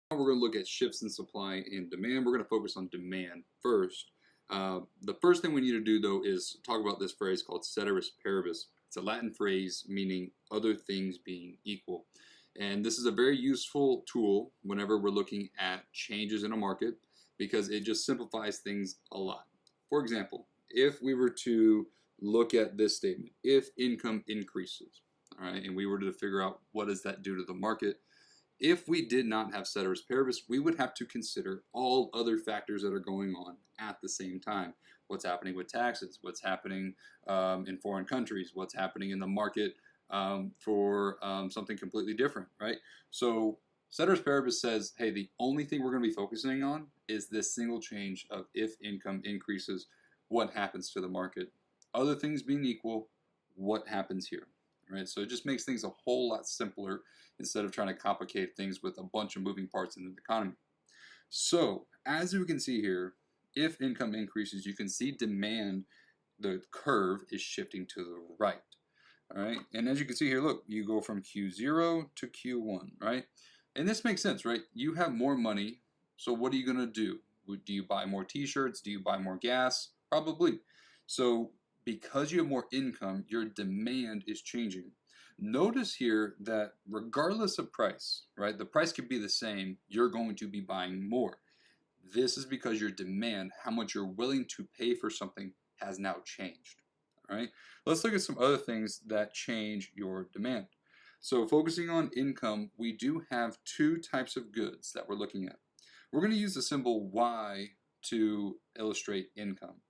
We're going to look at shifts in supply and demand. We're going to focus on demand first. The first thing we need to do, though, is talk about this phrase called ceteris paribus. It's a Latin phrase meaning other things being equal. And this is a very useful tool whenever we're looking at changes in a market because it just simplifies things a lot. For example, if we were to look at this statement, if income increases, all right, and we were to figure out what does that do to the market, if we did not have ceteris paribus, we would have to consider all other factors that are going on at the same time. What's happening with taxes, what's happening in foreign countries, what's happening in the market for something completely different, right? So ceteris paribus says, hey, the only thing we're going to be focusing on is this single change of if income increases, what happens to the market? Other things being equal, what happens here? Right? So it just makes things a whole lot simpler instead of trying to complicate things with a bunch of moving parts in the economy. So as you can see here, if income increases, you can see demand, the curve is shifting to the right. All right, and as you can see here, look, you go from Q0 to Q1, right? And this makes sense, right? You have more money, so what are you going to do? Do you buy more t-shirts? Do you buy more gas? Probably. So because you have more income, your demand is changing. Notice here that regardless of price, right, the price could be the same, you're going to be buying more. This is because your demand, how much you're willing to pay for something, has now changed. All right, let's look at some other things that change your demand. So focusing on income, we do have two types of goods that we're looking at. We're going to use the symbol Y to illustrate income.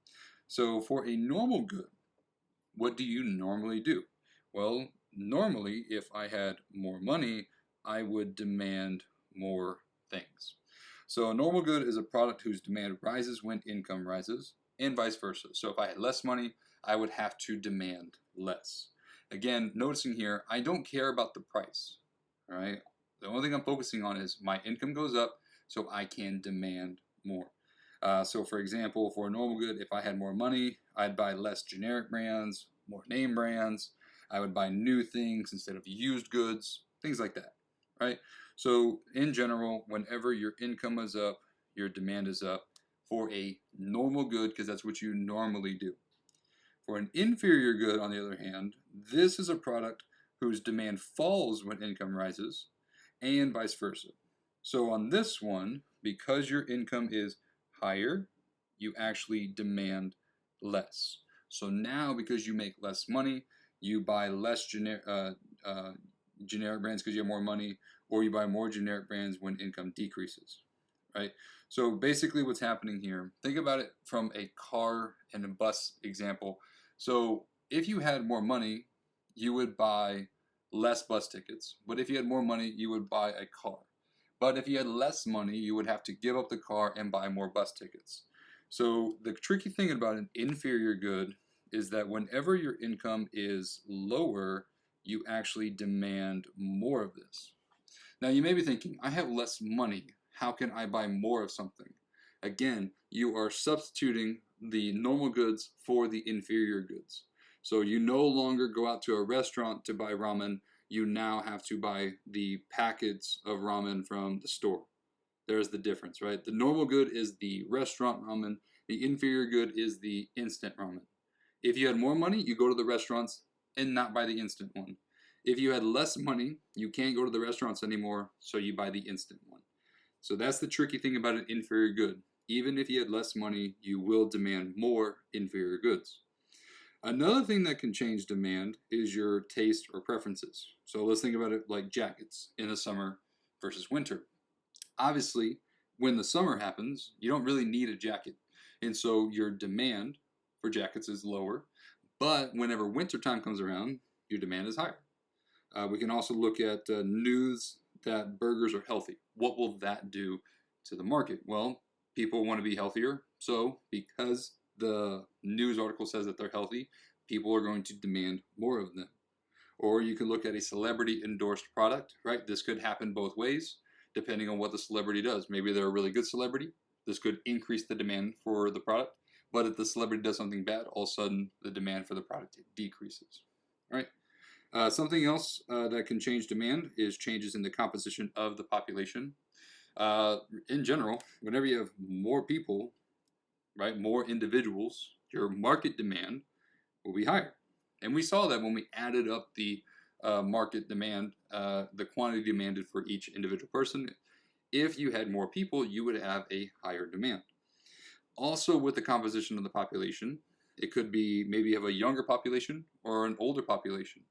So for a normal good, what do you normally do? Well, normally, if I had more money, I would demand more things. So a normal good is a product whose demand rises when income rises, and vice versa. So if I had less money, I would have to demand less. Again, noticing here, I don't care about the price. All right. The only thing I'm focusing on is my income goes up, so I can demand more. So for example, for a normal good, if I had more money, I'd buy less generic brands, more name brands. I would buy new things instead of used goods, things like that, right? So in general, whenever your income is up, your demand is up for a normal good because that's what you normally do. For an inferior good, on the other hand, this is a product whose demand falls when income rises and vice versa. So on this one, because your income is higher, you actually demand less. So now, because you make less money, you buy less generic brands because you have more money, or you buy more generic brands when income decreases, right? So basically what's happening here, think about it from a car and a bus example. So if you had more money, you would buy less bus tickets. But if you had more money, you would buy a car. But if you had less money, you would have to give up the car and buy more bus tickets. So the tricky thing about an inferior good is that whenever your income is lower, you actually demand more of this. Now you may be thinking, I have less money. How can I buy more of something? Again, you are substituting the normal goods for the inferior goods. So you no longer go out to a restaurant to buy ramen. You now have to buy the packets of ramen from the store. There's the difference, right? The normal good is the restaurant ramen. The inferior good is the instant ramen. If you had more money, you go to the restaurants and not buy the instant one. If you had less money, you can't go to the restaurants anymore, so you buy the instant one. So that's the tricky thing about an inferior good. Even if you had less money, you will demand more inferior goods. Another thing that can change demand is your taste or preferences. So let's think about it like jackets in the summer versus winter. Obviously, when the summer happens, you don't really need a jacket. And so your demand for jackets is lower. But whenever winter time comes around, your demand is higher. We can also look at news that burgers are healthy. What will that do to the market? Well, people want to be healthier. So because the news article says that they're healthy, people are going to demand more of them. Or you can look at a celebrity endorsed product, right? This could happen both ways, depending on what the celebrity does. Maybe they're a really good celebrity. This could increase the demand for the product. But if the celebrity does something bad, all of a sudden the demand for the product decreases, right? Something else that can change demand is changes in the composition of the population. In general, whenever you have more people, right, more individuals, your market demand will be higher. And we saw that when we added up the market demand, the quantity demanded for each individual person. If you had more people, you would have a higher demand. Also, with the composition of the population, it could be maybe you have a younger population or an older population.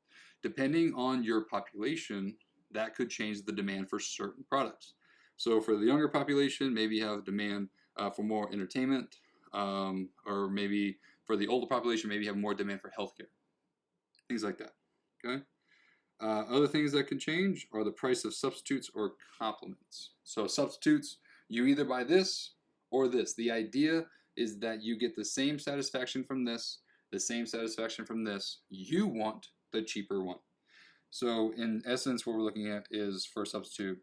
Depending on your population, that could change the demand for certain products. So for the younger population, maybe you have demand for more entertainment, or maybe for the older population, maybe you have more demand for healthcare, things like that. Okay. Other things that can change are the price of substitutes or complements. So substitutes, you either buy this or this. The idea is that you get the same satisfaction from this, the same satisfaction from this. You want the cheaper one. So in essence, what we're looking at is, for a substitute,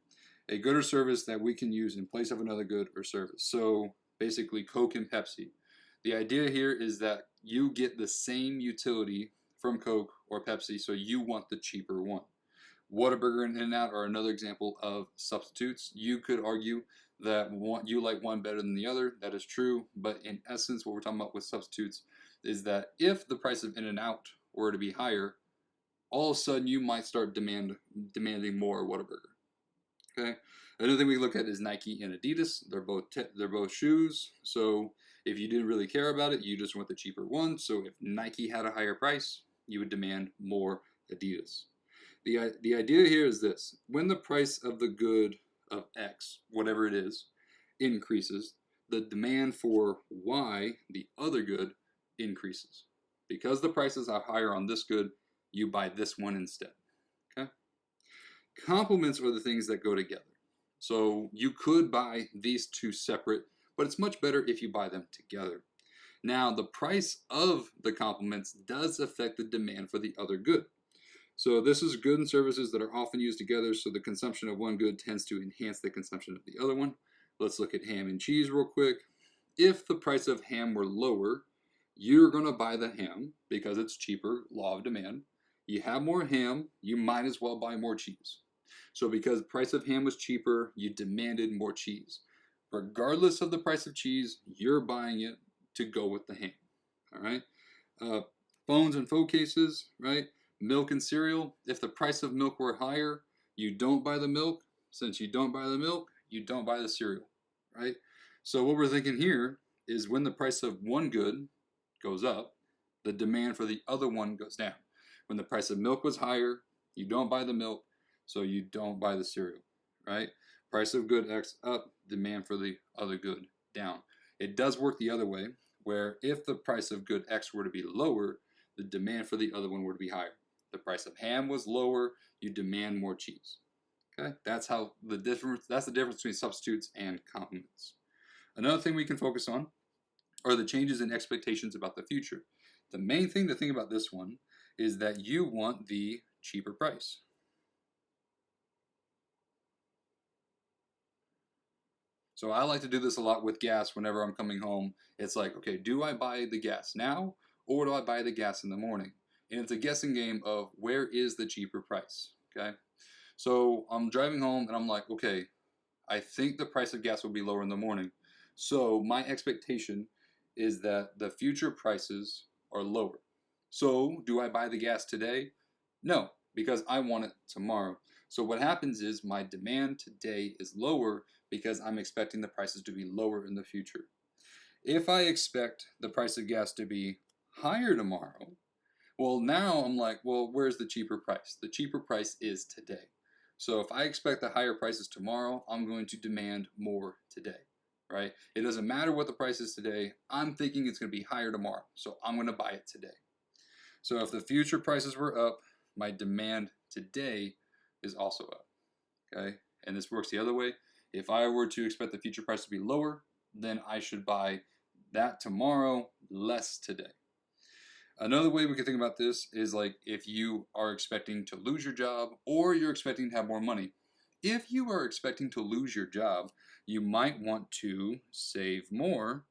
a good or service that we can use in place of another good or service. So basically Coke and Pepsi. The idea here is that you get the same utility from Coke or Pepsi, so you want the cheaper one. Whataburger and In-N-Out are another example of substitutes. You could argue that you like one better than the other. That is true, but in essence, what we're talking about with substitutes is that if the price of In-N-Out were to be higher, all of a sudden you might start demanding more Whataburger. Okay. Another thing we look at is Nike and Adidas. They're both shoes. So if you didn't really care about it, you just want the cheaper one. So if Nike had a higher price, you would demand more Adidas. The idea here is this: when the price of the good of X, whatever it is, increases, the demand for Y, the other good, increases. Because the prices are higher on this good, you buy this one instead. Okay? Complements are the things that go together. So you could buy these two separate, but it's much better if you buy them together. Now, the price of the complements does affect the demand for the other good. So this is goods and services that are often used together, so the consumption of one good tends to enhance the consumption of the other one. Let's look at ham and cheese real quick. If the price of ham were lower, you're going to buy the ham because it's cheaper, law of demand. You have more ham, you might as well buy more cheese. So because the price of ham was cheaper, you demanded more cheese. Regardless of the price of cheese, you're buying it to go with the ham. All right. Phones and phone cases, right? Milk and cereal. If the price of milk were higher, you don't buy the milk. Since you don't buy the milk, you don't buy the cereal, right? So what we're thinking here is when the price of one good goes up, the demand for the other one goes down. When the price of milk was higher, you don't buy the milk, so you don't buy the cereal, right? Price of good X up, demand for the other good down. It does work the other way, where if the price of good X were to be lower, the demand for the other one were to be higher. The price of ham was lower, you demand more cheese. Okay, that's the difference between substitutes and complements. Another thing we can focus on are the changes in expectations about the future. The main thing to think about this one is that you want the cheaper price. So I like to do this a lot with gas whenever I'm coming home. It's like, okay, do I buy the gas now or do I buy the gas in the morning? And it's a guessing game of where is the cheaper price, okay? So I'm driving home and I'm like, okay, I think the price of gas will be lower in the morning. So my expectation is that the future prices are lower. So do I buy the gas today? No, because I want it tomorrow. So what happens is my demand today is lower because I'm expecting the prices to be lower in the future. If I expect the price of gas to be higher tomorrow, well, now I'm like, well, where's the cheaper price? The cheaper price is today. So if I expect the higher prices tomorrow, I'm going to demand more today, right? It doesn't matter what the price is today. I'm thinking it's going to be higher tomorrow, so I'm going to buy it today. So if the future prices were up, my demand today is also up, okay? And this works the other way. If I were to expect the future price to be lower, then I should buy that tomorrow, less today. Another way we can think about this is like if you are expecting to lose your job or you're expecting to have more money. If you are expecting to lose your job, you might want to save more.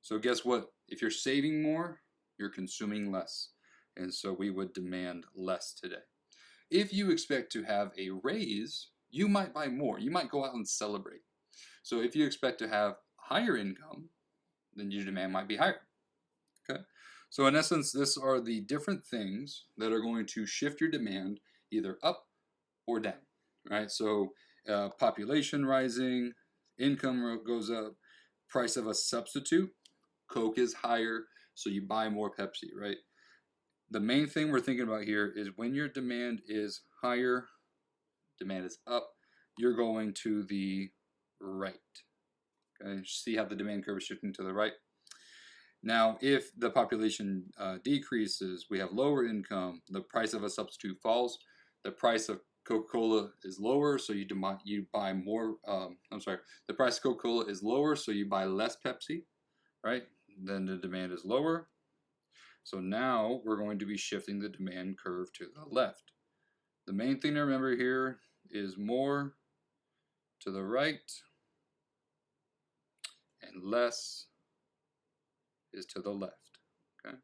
So guess what? If you're saving more, you're consuming less. And so we would demand less today. If you expect to have a raise, you might buy more. You might go out and celebrate. So if you expect to have higher income, then your demand might be higher. Okay. So in essence, this are the different things that are going to shift your demand either up or down, right? So population rising, income goes up, price of a substitute, Coke is higher, so you buy more Pepsi, right? The main thing we're thinking about here is when your demand is higher, demand is up, you're going to the right. Okay, see how the demand curve is shifting to the right? Now, if the population decreases, we have lower income, the price of a substitute falls, the price of Coca-Cola is lower, so you buy more, the price of Coca-Cola is lower, so you buy less Pepsi, right? Then the demand is lower. So now we're going to be shifting the demand curve to the left. The main thing to remember here is more to the right and less is to the left, okay?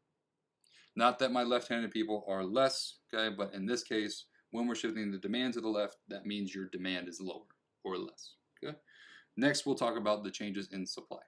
Not that my left-handed people are less, okay, but in this case, when we're shifting the demand to the left, that means your demand is lower or less, okay? Next, we'll talk about the changes in supply.